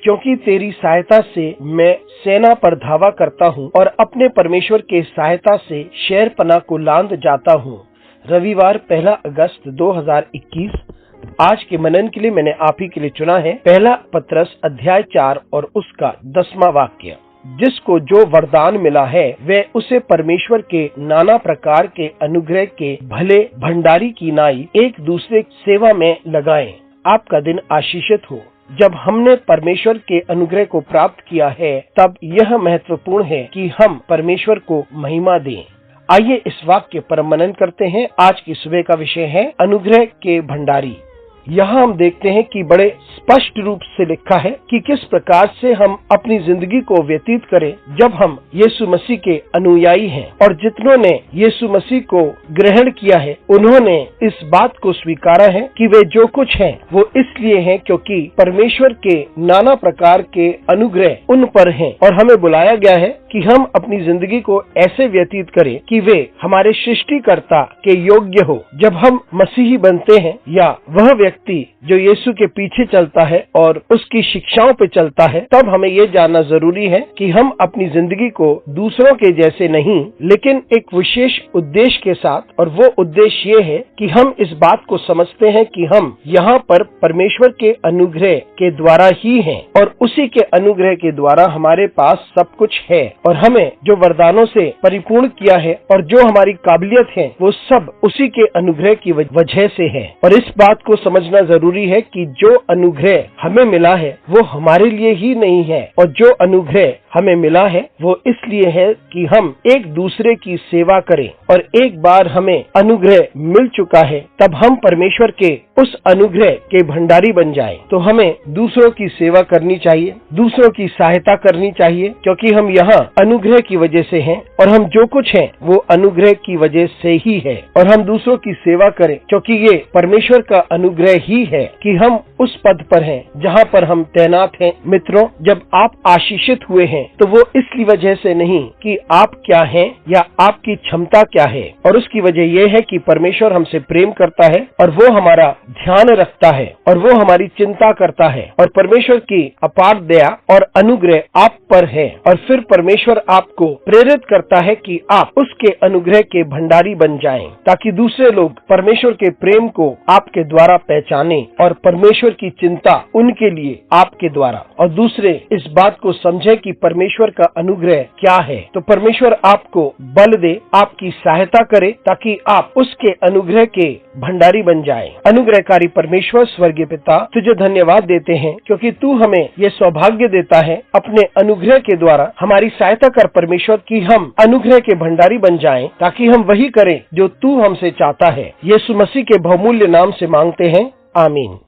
क्योंकि तेरी सहायता से मैं सेना पर धावा करता हूँ और अपने परमेश्वर के सहायता से शहरपनाह को लांघ जाता हूँ। रविवार 1 अगस्त 2021। आज के मनन के लिए मैंने आप ही के लिए चुना है 1 पत्रस अध्याय 4 और उसका 10वां वाक्य। जिसको जो वरदान मिला है वह उसे परमेश्वर के नाना प्रकार के अनुग्रह के भले भंडारी की नाई एक दूसरे सेवा में लगाएं। आपका दिन आशीषित हो। जब हमने परमेश्वर के अनुग्रह को प्राप्त किया है तब यह महत्वपूर्ण है कि हम परमेश्वर को महिमा दें। आइए इस वाक्य पर मनन करते हैं। आज की सुबह का विषय है अनुग्रह के भंडारी। यहाँ हम देखते हैं कि बड़े स्पष्ट रूप से लिखा है कि किस प्रकार से हम अपनी जिंदगी को व्यतीत करें जब हम यीशु मसीह के अनुयायी हैं। और जितनों ने यीशु मसीह को ग्रहण किया है उन्होंने इस बात को स्वीकारा है कि वे जो कुछ हैं वो इसलिए हैं क्योंकि परमेश्वर के नाना प्रकार के अनुग्रह उन पर हैं। और हमें बुलाया गया है कि हम अपनी जिंदगी को ऐसे व्यतीत करें कि वे हमारे सृष्टिकर्ता के योग्य हो। जब हम मसीही बनते हैं या वह व्यक्ति जो यीशु के पीछे चलता है और उसकी शिक्षाओं पे चलता है, तब हमें ये जानना जरूरी है कि हम अपनी जिंदगी को दूसरों के जैसे नहीं लेकिन एक विशेष उद्देश्य के साथ, और वो उद्देश्य ये है कि हम इस बात को समझते हैं कि हम यहाँ पर परमेश्वर के अनुग्रह के द्वारा ही हैं और उसी के अनुग्रह के द्वारा हमारे पास सब कुछ है और हमें जो वरदानों से परिपूर्ण किया है और जो हमारी काबिलियत है वो सब उसी के अनुग्रह की वजह से है। और इस बात को समझना जरूरी है कि जो अनुग्रह हमें मिला है वो हमारे लिए ही नहीं है, और जो अनुग्रह हमें मिला है वो इसलिए है कि हम एक दूसरे की सेवा करें। और एक बार हमें अनुग्रह मिल चुका है तब हम परमेश्वर के उस अनुग्रह के भंडारी बन जाएं। तो हमें दूसरों की सेवा करनी चाहिए, दूसरों की सहायता करनी चाहिए, क्योंकि हम यहाँ अनुग्रह की वजह से हैं और हम जो कुछ हैं वो अनुग्रह की वजह से ही है। और हम दूसरों की सेवा करें क्योंकि ये परमेश्वर का अनुग्रह ही है कि हम उस पद पर हैं जहाँ पर हम तैनात हैं। मित्रों, जब आप आशीषित हुए हैं तो वो इसलिए वजह से नहीं कि आप क्या हैं या आपकी क्षमता क्या है, और उसकी वजह यह है कि परमेश्वर हमसे प्रेम करता है और वो हमारा ध्यान रखता है और वो हमारी चिंता करता है। और परमेश्वर की अपार दया और अनुग्रह आप पर है और फिर परमेश्वर आपको प्रेरित करता है कि आप उसके अनुग्रह के भंडारी बन जाएं, ताकि दूसरे लोग परमेश्वर के प्रेम को आपके द्वारा पहचाने और परमेश्वर की चिंता उनके लिए आपके द्वारा, और दूसरे इस बात को समझे कि परमेश्वर का अनुग्रह क्या है। तो परमेश्वर आपको बल दे, आपकी सहायता करे ताकि आप उसके अनुग्रह के भंडारी बन जाएं। अनुग्रहकारी परमेश्वर स्वर्गीय पिता, तुझे धन्यवाद देते हैं क्योंकि तू हमें ये सौभाग्य देता है अपने अनुग्रह के द्वारा। हमारी सहायता कर परमेश्वर कि हम अनुग्रह के भंडारी बन जाएं, ताकि हम वही करें जो तू हमसे चाहता है। यीशु मसीह के बहुमूल्य नाम से मांगते हैं, आमीन।